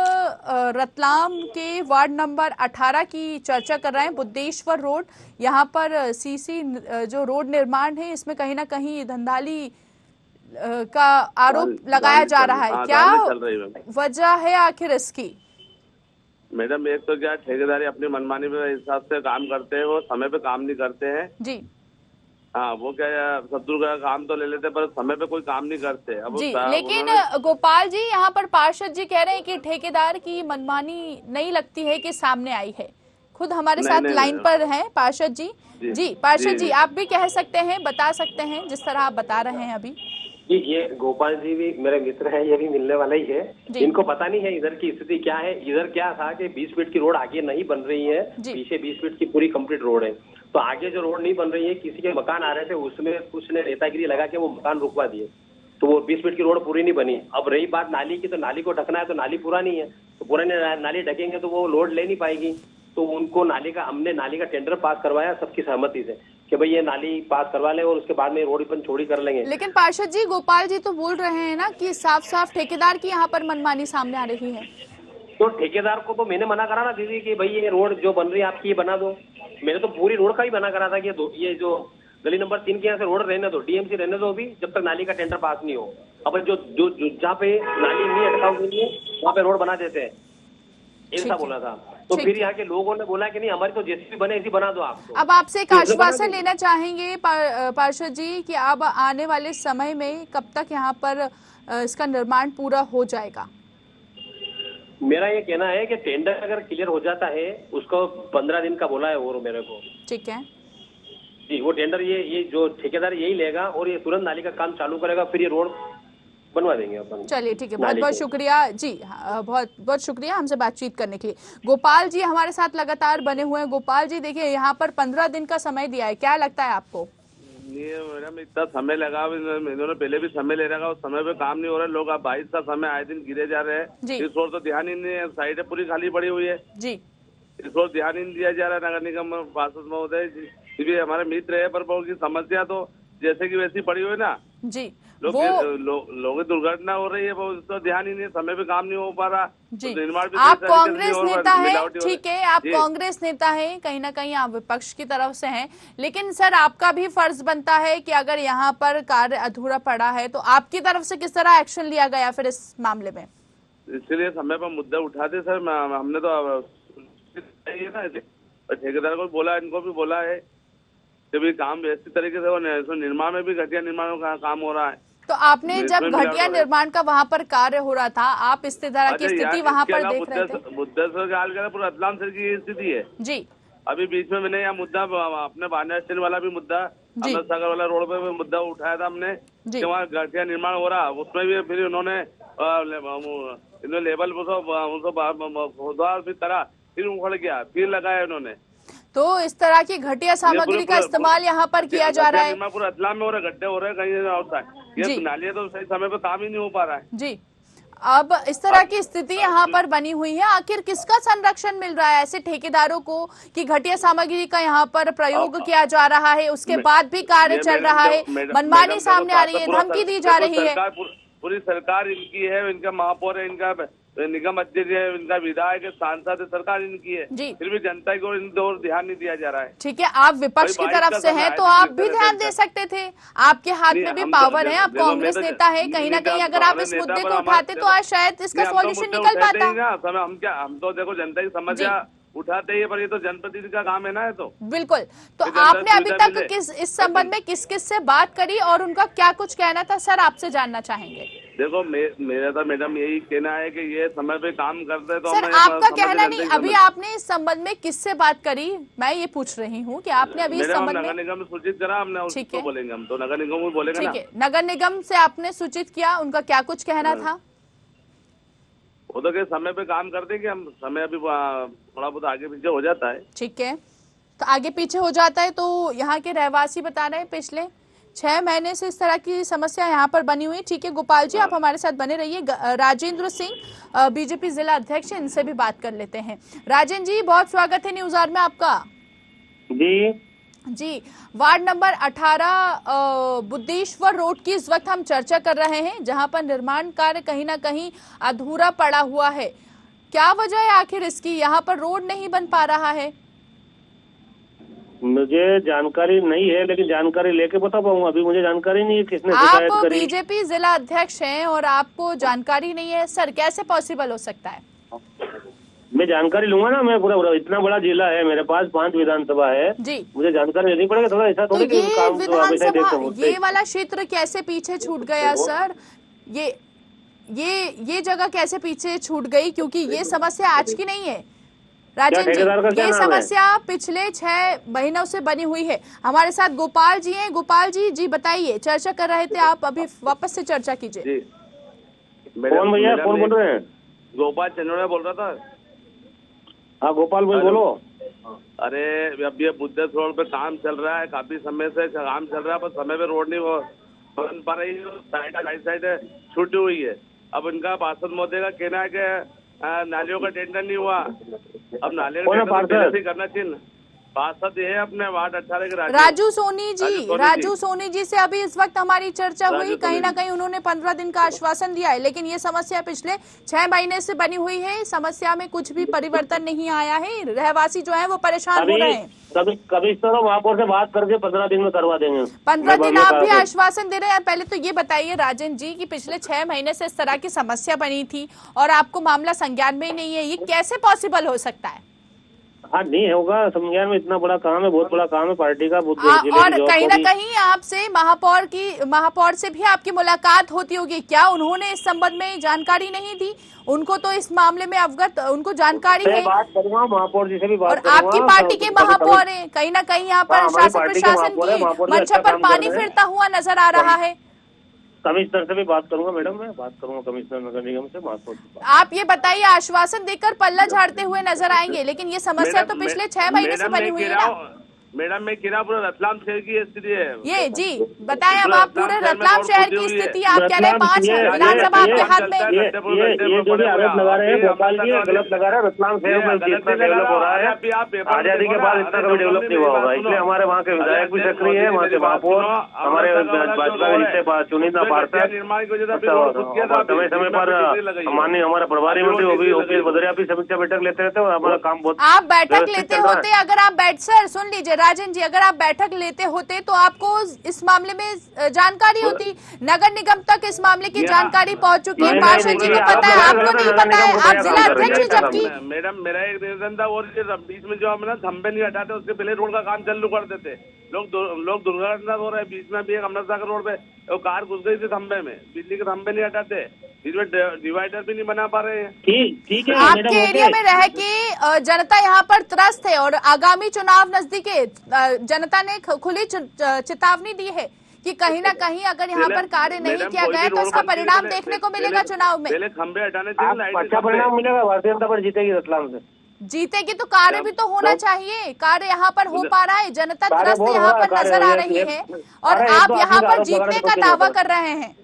[SPEAKER 1] रतलाम के वार्ड नंबर 18 की चर्चा कर रहे हैं, बुद्धेश्वर रोड। यहाँ पर सीसी जो रोड निर्माण है इसमें कहीं ना कहीं धंधाली का आरोप लगाया जा रहा है। क्या वजह है आखिर इसकी?
[SPEAKER 11] मैडम, एक तो क्या ठेकेदारी अपनी मनमानी हिसाब से काम करते हैं, वो समय पे काम नहीं करते हैं
[SPEAKER 1] जी।
[SPEAKER 11] हाँ, वो क्या सत्तर का काम तो ले लेते पर समय पे कोई काम नहीं करते। अब
[SPEAKER 1] जी, लेकिन गोपाल जी, यहाँ पर पार्षद जी कह रहे हैं कि ठेकेदार की मनमानी नहीं लगती है कि सामने आई है। खुद हमारे साथ लाइन पर हैं पार्षद जी। जी पार्षद जी, आप भी कह सकते हैं, बता सकते हैं जिस तरह आप बता रहे हैं अभी।
[SPEAKER 10] ये गोपाल जी भी मेरे मित्र है, ये भी मिलने वाला ही है। इनको पता नहीं है इधर की स्थिति क्या है। इधर क्या था कि 20 फीट की रोड आगे नहीं बन रही है, पीछे 20 फीट की पूरी कंप्लीट रोड है। तो आगे जो रोड नहीं बन रही है, किसी के मकान आ रहे थे, उसमें कुछ ने रेतागिरी लगा के वो मकान रुकवा दिए, तो वो 20 फीट की रोड पूरी नहीं बनी। अब रही बात नाली की, तो नाली को ढकना है, तो नाली पूरा नहीं है, तो पुरानी नाली ढकेंगे तो वो लोड ले नहीं पाएगी। तो उनको हमने नाली का टेंडर पास करवाया सबकी सहमति से कि भाई ये नाली पास करवा ले और उसके बाद में रोड अपन छोड़ी कर लेंगे।
[SPEAKER 1] लेकिन पार्षद जी, गोपाल जी तो बोल रहे हैं ना कि साफ साफ ठेकेदार की यहाँ पर मनमानी सामने आ रही है।
[SPEAKER 10] तो ठेकेदार को तो मैंने मना करा ना दीदी कि भाई ये रोड जो बन रही है आपकी ये बना दो। मैंने तो पूरी रोड का ही मना करा था कि ये जो गली नंबर 3 के यहाँ से रोड रहने दो, डीएमसी रहने दो अभी, जब तक नाली का टेंडर पास नहीं हो। अब जो जहाँ पे नाली नहीं अटका हुई है वहाँ पे रोड बना देते हैं, ऐसा बोला था। तो फिर यहाँ के लोगों ने बोला कि नहीं, हमारी तो जैसी भी बने ऐसी बना दो आप।
[SPEAKER 1] अब आपसे एक आश्वासन लेना चाहेंगे पार्षद जी कि अब आने वाले समय में कब तक यहाँ पर इसका निर्माण पूरा हो जाएगा?
[SPEAKER 10] मेरा ये कहना है कि टेंडर अगर क्लियर हो जाता है, उसको 15 दिन का बोला है और मेरे को।
[SPEAKER 1] ठीक है
[SPEAKER 10] जी, वो टेंडर ये जो ठेकेदार यही लेगा और ये तुरंत नाली का काम चालू करेगा, फिर ये रोड बनवा देंगे अपन।
[SPEAKER 1] चलिए ठीक है, बहुत बहुत शुक्रिया जी, बहुत बहुत शुक्रिया हमसे बातचीत करने के लिए। गोपाल जी हमारे साथ लगातार बने हुए हैं। गोपाल जी, देखिए यहाँ पर 15 दिन का समय दिया है, क्या लगता है आपको?
[SPEAKER 11] ये मैडम इतना समय लगा, इन्होंने पहले भी समय ले रखा, उस समय पे काम नहीं हो रहा है। लोग अब 22 का समय आए दिन गिरे जा रहे हैं। इस ओर तो ध्यान ही नहीं है, साइड पूरी खाली पड़ी हुई है जी, इस ओर ध्यान ही नहीं दिया जा रहा है। नगर निगम पार्षद महोदय हमारे मित्र है, पर उनकी समस्या तो जैसे की वैसी पड़ी हुई ना
[SPEAKER 1] जी।
[SPEAKER 11] लोगों की दुर्घटना हो रही है, वो तो ध्यान ही नहीं, समय पे काम नहीं हो पा रहा
[SPEAKER 1] जी।
[SPEAKER 11] तो निर्माण भी
[SPEAKER 1] आप कांग्रेस नेता है, ठीक है, आप कांग्रेस नेता है, कहीं ना कहीं आप विपक्ष की तरफ से हैं, लेकिन सर आपका भी फर्ज बनता है कि अगर यहाँ पर कार्य अधूरा पड़ा है तो आपकी तरफ से किस तरह एक्शन लिया गया फिर इस मामले में?
[SPEAKER 11] इसलिए समय पर मुद्दा उठाते सर, हमने तो ठेकेदार को बोला, इनको भी बोला है कि भी काम व्यवस्थित तरीके से निर्माण में भी घटिया निर्माण का काम हो रहा है।
[SPEAKER 1] तो आपने जब घटिया निर्माण का वहाँ पर कार्य हो रहा था, आप इस तरह की स्थिति वहाँ पर देख रहे थे?
[SPEAKER 11] बुद्धेश्वर की हाल पूरा रतलाम शहर की स्थिति है
[SPEAKER 1] जी।
[SPEAKER 11] अभी बीच में मैंने यहाँ मुद्दा अपने बांधा स्टैंड वाला भी मुद्दा, अहमद सागर वाला रोड पे भी मुद्दा उठाया था हमने कि वहाँ घटिया निर्माण हो रहा, उसमें भी फिर उन्होंने लेवल तरह फिर उखड़ गया, फिर लगाया उन्होंने।
[SPEAKER 1] तो इस तरह की घटिया सामग्री का इस्तेमाल यहाँ पर किया जा रहा है।
[SPEAKER 11] पूरा रतलाम में हो रहा है, गड्ढे हो रहे हैं कहीं होता है, ये नालियाँ तो सही समय पे काम ही नहीं हो पा रहा है
[SPEAKER 1] जी। अब इस तरह की स्थिति यहाँ पर बनी हुई है, आखिर किसका संरक्षण मिल रहा है ऐसे ठेकेदारों को कि घटिया सामग्री का यहाँ पर प्रयोग किया जा रहा है, उसके बाद भी कार्य चल रहा है, मनमानी सामने आ रही है, धमकी दी जा रही है?
[SPEAKER 11] पूरी सरकार इनकी है, इनका महापौर है, इनका निगम अध्यक्ष है, इनका विधायक है, सांसद है, सरकार इनकी है, फिर भी जनता को इन और ध्यान नहीं दिया जा रहा है।
[SPEAKER 1] ठीक है, आप विपक्ष की तरफ से हैं तो आप भी ध्यान दे सकते थे, आपके हाथ में भी पावर है, आप कांग्रेस नेता है, कहीं ना कहीं अगर आप इस मुद्दे को उठाते तो आज शायद इसका सॉल्यूशन निकल पाता।
[SPEAKER 11] हम तो देखो जनता की समस्या उठाते ही, पर ये तो जनप्रतिनिधि का काम है ना। है तो
[SPEAKER 1] बिल्कुल। तो आपने अभी तक इस संबंध में किस किस से बात करी और उनका क्या कुछ कहना था सर, आपसे जानना चाहेंगे।
[SPEAKER 11] देखो मेरा तो मैडम यही कहना है कि ये समय पे काम करते तो
[SPEAKER 1] सर आपका कहना नहीं, अभी आपने इस संबंध में किससे बात करी, मैं ये पूछ रही हूँ कि आपने अभी इस संबंध में
[SPEAKER 11] नगर निगम में सूचित करा हमने, उसको बोलेंगे हम तो नगर निगम को बोलेंगे ना।
[SPEAKER 1] ठीक है, नगर निगम से आपने सूचित किया, उनका क्या कुछ कहना था?
[SPEAKER 11] वो तो समय पे काम करते हैं कि हम समय अभी थोड़ा बहुत आगे पीछे हो जाता है।
[SPEAKER 1] ठीक है, तो आगे पीछे हो जाता है। तो यहाँ के रहवासी बता रहे हैं पिछले 6 महीने से इस तरह की समस्या यहाँ पर बनी हुई। ठीक है गोपाल जी, आप हमारे साथ बने रहिए। राजेंद्र सिंह बीजेपी जिला अध्यक्ष, इनसे भी बात कर लेते हैं। राजेंद्र जी बहुत स्वागत है न्यूज आवर में आपका। जी, वार्ड नंबर 18 बुद्धेश्वर रोड की इस वक्त हम चर्चा कर रहे हैं, जहां पर निर्माण कार्य कहीं ना कहीं अधूरा पड़ा हुआ है। क्या वजह है आखिर इसकी, यहाँ पर रोड नहीं बन पा रहा है?
[SPEAKER 12] मुझे जानकारी नहीं है, लेकिन जानकारी लेके बता पाऊंगा, अभी मुझे जानकारी नहीं है किसने शिकायत
[SPEAKER 1] आप
[SPEAKER 12] करी।
[SPEAKER 1] बीजेपी जिला अध्यक्ष हैं और आपको जानकारी नहीं है सर, कैसे पॉसिबल हो सकता है?
[SPEAKER 12] मैं जानकारी लूंगा ना, मैं पूरा इतना बड़ा जिला है मेरे पास, 5 विधानसभा है जी, मुझे जानकारी लेनी पड़ेगी। थोड़ा ऐसा थोड़ी कि काम तो हमेशा देखते हैं।
[SPEAKER 1] ये वाला क्षेत्र कैसे पीछे छूट गया सर, ये जगह कैसे पीछे छूट गई, क्योंकि ये समस्या आज की नहीं है राजेंद्र जी, ये समस्या पिछले 6 महीनों से बनी हुई है। हमारे साथ गोपाल जी हैं। गोपाल जी बताइए, चर्चा कर रहे थे आप, अभी वापस से चर्चा कीजिए।
[SPEAKER 12] कौन भैया, कौन बोल रहे हैं?
[SPEAKER 11] गोपाल चंद्रोड़ा बोल रहा था।
[SPEAKER 12] हाँ गोपाल भाई बोलो।
[SPEAKER 11] अरे अब ये बुद्धेश्वर रोड पे काम चल रहा है, काफी समय से काम चल रहा है, पर समय पे रोड नहीं बन पा रही है, साइड छूटी हुई है। अब इनका पार्षद महोदय का कहना है कि नालियों का टेंडर नहीं हुआ, अब नाले का टेंडर करना चाहिए। पार्षद ये है अपने वार्ड 18 के
[SPEAKER 1] राजू सोनी जी से अभी इस वक्त हमारी चर्चा हुई, कहीं ना कहीं उन्होंने 15 दिन का आश्वासन दिया है, लेकिन ये समस्या पिछले 6 महीने से बनी हुई है। समस्या में कुछ भी परिवर्तन नहीं आया है, रहवासी जो है वो परेशान हो रहे हैं।
[SPEAKER 12] कभी तो महापौर से बात करके 15 दिन में करवा देंगे।
[SPEAKER 1] 15 दिन आप भी आश्वासन दे रहे हैं। पहले तो ये बताइए राजेंद्र जी की पिछले 6 महीने से इस तरह की समस्या बनी थी और आपको मामला संज्ञान में ही नहीं है, ये कैसे पॉसिबल हो सकता है?
[SPEAKER 12] हाँ नहीं होगा, संज्ञान में इतना बड़ा काम है, बहुत बड़ा काम है पार्टी का।
[SPEAKER 1] और कहीं ना कहीं आपसे महापौर से भी आपकी मुलाकात होती होगी, क्या उन्होंने इस संबंध में जानकारी नहीं दी? उनको तो इस मामले में अवगत, उनको जानकारी है।
[SPEAKER 12] बात करूंगा महापौर जी से भी बात
[SPEAKER 1] और आपकी पार्टी के महापौर है, कहीं ना कहीं यहाँ पर शासन प्रशासन की मंशा पर पानी फिरता हुआ नजर आ रहा है।
[SPEAKER 12] कमिश्नर से भी बात करूंगा मैडम, मैं बात करूंगा कमिश्नर नगर निगम से।
[SPEAKER 1] आप ये बताइए, आश्वासन देकर पल्ला झाड़ते हुए नजर आएंगे, लेकिन ये समस्या तो पिछले 6 महीने से बनी हुई है ना।
[SPEAKER 11] मैडम मैं किरा पूरा रतलाम शहर की स्थिति है
[SPEAKER 1] ये जी बताएं। अब आप पूरे रतलाम शहर की स्थिति, आप कह रहे हैं 5 विधानसभा आपके हाथ में।
[SPEAKER 12] ये जो भी आरोप लगा रहे हैं भोपाल जी, गलत लगा रहे हैं। रतलाम शहर में जितना डेवलप हो रहा है, आजादी के बाद इतना कभी डेवलप नहीं हुआ होगा, इसलिए हमारे वहाँ के विधायक भी सक्रिय है, वहाँ के महापौर, हमारे भाजपा के जितने चुनिंदा पार्षद समय समय पर माननीय हमारे प्रभारी मंत्री ओपीएस भदौरिया भी समीक्षा बैठक लेते रहते हैं और हमारा काम बहुत।
[SPEAKER 1] आप बैठक लेते होते, अगर आप सर सुन लीजिए राजन जी, अगर आप बैठक लेते होते तो आपको इस मामले में जानकारी होती, नगर निगम तक इस मामले की जानकारी पहुंच चुकी है, पार्षद जी को पता है, आपको नहीं पता है, आप जिला अध्यक्ष हैं। जबकि
[SPEAKER 11] मैडम मेरा एक निवेदन था, और बीच में जो हम ना खंबे नहीं हटाते उसके पहले रोड का काम चालू कर देते। लोग दुर्घटना हो रहे हैं, बीच में भी एक अमृतसागर रोड पे कार घुस गई थी खंबे में, बिजली के खंबे नहीं हटाते, बीच में डिवाइडर भी नहीं बना पा रहे हैं।
[SPEAKER 12] ठीक है,
[SPEAKER 1] आपके एरिया में रह के जनता यहाँ पर त्रस्त है और आगामी चुनाव नजदीक है, जनता ने खुली चेतावनी दी है कि कहीं ना कहीं अगर यहाँ पर कार्य नहीं किया गया तो इसका परिणाम देखने को मिलेगा चुनाव में।
[SPEAKER 11] पहले खंबे हटाने चाहिए,
[SPEAKER 12] अच्छा परिणाम मिलेगा, भारतीय जनता पार्टी जीतेगी रतलाम से।
[SPEAKER 1] जीतेगी तो कार्य भी तो होना चाहिए, कार्य यहाँ पर हो पा रहा है, जनता त्रस्त यहाँ पर नजर आ रही है और आप यहाँ पर जीतने का दावा कर रहे हैं।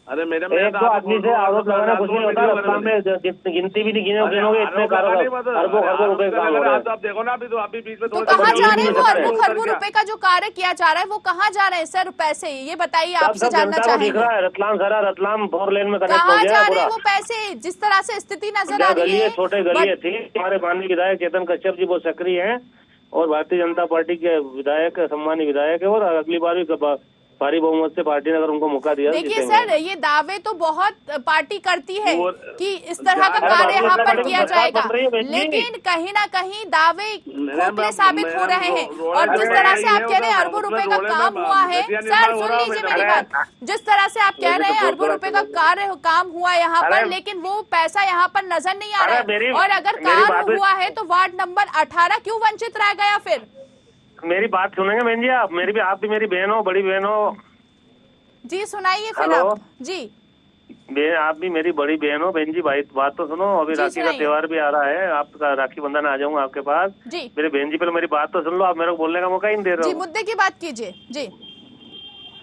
[SPEAKER 11] अरे मैडम,
[SPEAKER 12] एक दो आदमी से आरोप लगाना कुछ नहीं होता। रतलाम में गिनती भी नहीं गिनोगे इतने अरबों रुपए का काम हो रहा है।
[SPEAKER 11] आप देखो ना, अभी तो अभी बीच में
[SPEAKER 1] तो कहाँ जा रहे हैं वो अरबों रुपए का जो कार्य किया जा रहा है, वो कहाँ जा रहे हैं सर पैसे? ये बताइए, आपसे जानना चाहेंगे।
[SPEAKER 12] दिख रहा है रतलाम सारा, रतलाम 4 लेन में कनेक्ट हो
[SPEAKER 1] कहाँ
[SPEAKER 12] गया
[SPEAKER 1] जा
[SPEAKER 12] है
[SPEAKER 1] रहे हैं
[SPEAKER 12] पूरा।
[SPEAKER 1] वो पैसे? जिस तरह से स्थिति नजर आ रही है,
[SPEAKER 12] छोटे गलिए थी। हमारे माननीय विधायक चेतन कश्यप जी बहुत सक्रिय हैं और भारतीय जनता पार्टी के विधायक, सम्मानित विधायक है, और अगली बार भी भारी बहुमत से पार्टी ने अगर उनको मौका दिया।
[SPEAKER 1] देखिए सर, ये दावे तो बहुत पार्टी करती है कि इस तरह का कार्य यहाँ पर किया जाएगा, लेकिन कहीं ना कहीं दावे खोखले साबित हो रहे हैं। और जिस तरह से आप कह रहे हैं अरबों रुपए का काम हुआ है, सर सुन लीजिए मेरी बात, जिस तरह से आप कह रहे हैं अरबों रुपए का कार्य काम हुआ यहाँ पर, लेकिन वो पैसा यहाँ पर नजर नहीं आ रहा है। और अगर कार्य हुआ है तो वार्ड नंबर 18 क्यों वंचित रह गया फिर?
[SPEAKER 12] मेरी बात सुनेंगे बहन जी आप? आप भी मेरी बहन हो, बड़ी बहन हो
[SPEAKER 1] जी, सुनाइए फिर आप जी।
[SPEAKER 12] आप भी मेरी बड़ी बहन हो बहन जी, भाई बात तो सुनो। अभी राखी का त्योहार भी आ रहा है, आपका राखी बंधन आ जाऊंगा आपके पास
[SPEAKER 1] जी।
[SPEAKER 12] मेरे बहन जी, पहले मेरी बात तो सुन लो, आप मेरे को बोलने का मौका ही नहीं दे रहे हो।
[SPEAKER 1] मुद्दे की बात कीजिए जी।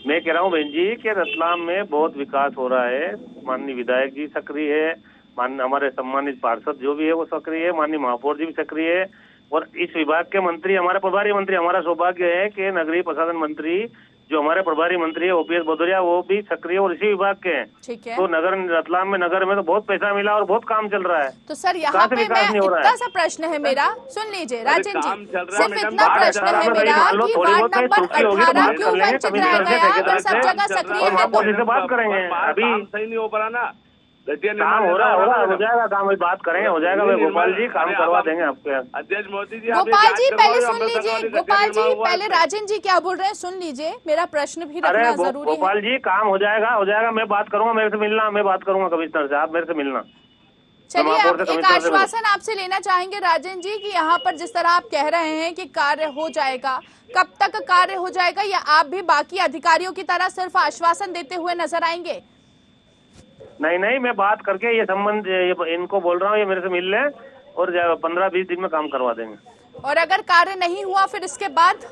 [SPEAKER 12] मैं कह रहा हूँ बहन जी कि रतलाम में बहुत विकास हो रहा है। माननीय विधायक जी सक्रिय है, हमारे सम्मानित पार्षद जो भी है वो सक्रिय है, माननीय महापौर जी भी सक्रिय है, और इस विभाग के मंत्री, हमारे प्रभारी मंत्री, हमारा सौभाग्य है कि नगरीय प्रशासन मंत्री जो हमारे प्रभारी मंत्री है OPS भदौरिया, वो भी सक्रिय और इसी विभाग के हैं।
[SPEAKER 1] ठीक है।
[SPEAKER 12] तो रतलाम में नगर में तो बहुत पैसा मिला और बहुत काम चल रहा है।
[SPEAKER 1] तो सर यहाँ पे इतना सा प्रश्न है मेरा, सुन लीजिए राजन जी, सिर्फ इतना प्रश्न है मेरा कि वार्ड नंबर 18 क्यों वंचित रह गया? अगर सब जगह सक्रिय है तो
[SPEAKER 12] बात करेंगे। अभी
[SPEAKER 11] सही नहीं हो पा रहा ना,
[SPEAKER 12] काम हो जाएगा काम, बात करेंगे, हो जाएगा। गोपाल जी काम करवा देंगे आपके।
[SPEAKER 11] अध्यक्ष मोदी जी,
[SPEAKER 1] गोपाल जी पहले सुन लीजिए, गोपाल जी पहले राजन जी क्या बोल रहे हैं सुन लीजिए, मेरा प्रश्न भी रखना जरूरी है।
[SPEAKER 12] गोपाल जी काम हो जाएगा, मैं बात करूंगा, मेरे से मिलना, मैं बात करूंगा कमिश्नर से, आप मेरे से मिलना।
[SPEAKER 1] चलिए, आप एक आश्वासन आपसे लेना चाहेंगे राजन जी कि यहाँ पर जिस तरह आप कह रहे हैं कि कार्य हो जाएगा, कब तक कार्य हो जाएगा, या आप भी बाकी अधिकारियों की तरह सिर्फ आश्वासन देते हुए नजर आएंगे?
[SPEAKER 12] नहीं, मैं बात करके ये संबंध इनको बोल रहा हूँ, ये मेरे से मिल लें और 15-20 दिन में काम करवा देंगे।
[SPEAKER 1] और अगर कार्य नहीं हुआ फिर इसके बाद?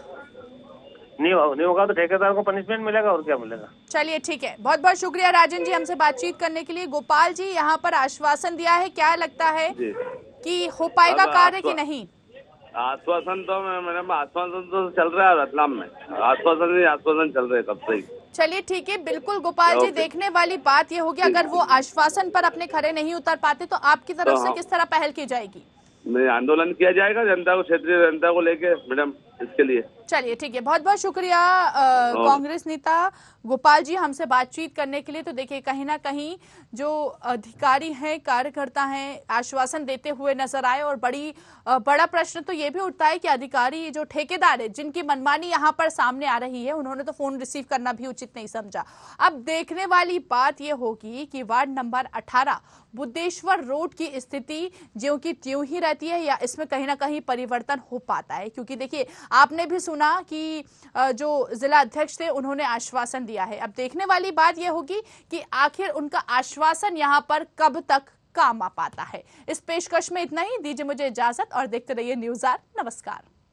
[SPEAKER 12] नहीं होगा तो ठेकेदार को पनिशमेंट मिलेगा, और क्या मिलेगा।
[SPEAKER 1] चलिए ठीक है, बहुत बहुत शुक्रिया राजन जी हमसे बातचीत करने के लिए। गोपाल जी यहाँ पर आश्वासन दिया है, क्या लगता है कि हो पाएगा कार्य कि नहीं?
[SPEAKER 11] आश्वासन तो मैडम, आश्वासन तो चल रहा है रतलाम में, आश्वासन चल रहे कब से।
[SPEAKER 1] चलिए ठीक है, बिल्कुल गोपाल जी, देखने वाली बात ये होगी अगर वो आश्वासन पर अपने खरे नहीं उतर पाते तो आपकी तरफ से किस तरह पहल की जाएगी?
[SPEAKER 11] आंदोलन किया जाएगा जनता को, क्षेत्रीय जनता को लेके मैडम, इसके लिए।
[SPEAKER 1] चलिए ठीक है, बहुत बहुत शुक्रिया कांग्रेस नेता गोपाल जी हमसे बातचीत करने के लिए। तो देखिए, कहीं ना कहीं जो अधिकारी हैं, कार्यकर्ता हैं, आश्वासन देते हुए नजर आए, और बड़ा प्रश्न तो ये भी उठता है कि अधिकारी जो ठेकेदार है, जिनकी मनमानी यहाँ पर सामने आ रही है, उन्होंने तो फोन रिसीव करना भी उचित नहीं समझा। अब देखने वाली बात ये होगी कि वार्ड नंबर 18 बुद्धेश्वर रोड की स्थिति ज्यों की त्यों ही रहती है, या इसमें कहीं ना कहीं परिवर्तन हो पाता है? क्योंकि देखिए, आपने भी सुना कि जो जिला अध्यक्ष थे उन्होंने आश्वासन दिया है। अब देखने वाली बात यह होगी कि आखिर उनका आश्वासन यहां पर कब तक काम आ पाता है। इस पेशकश में इतना ही, दीजिए मुझे इजाजत और देखते रहिए न्यूज़ आर। नमस्कार।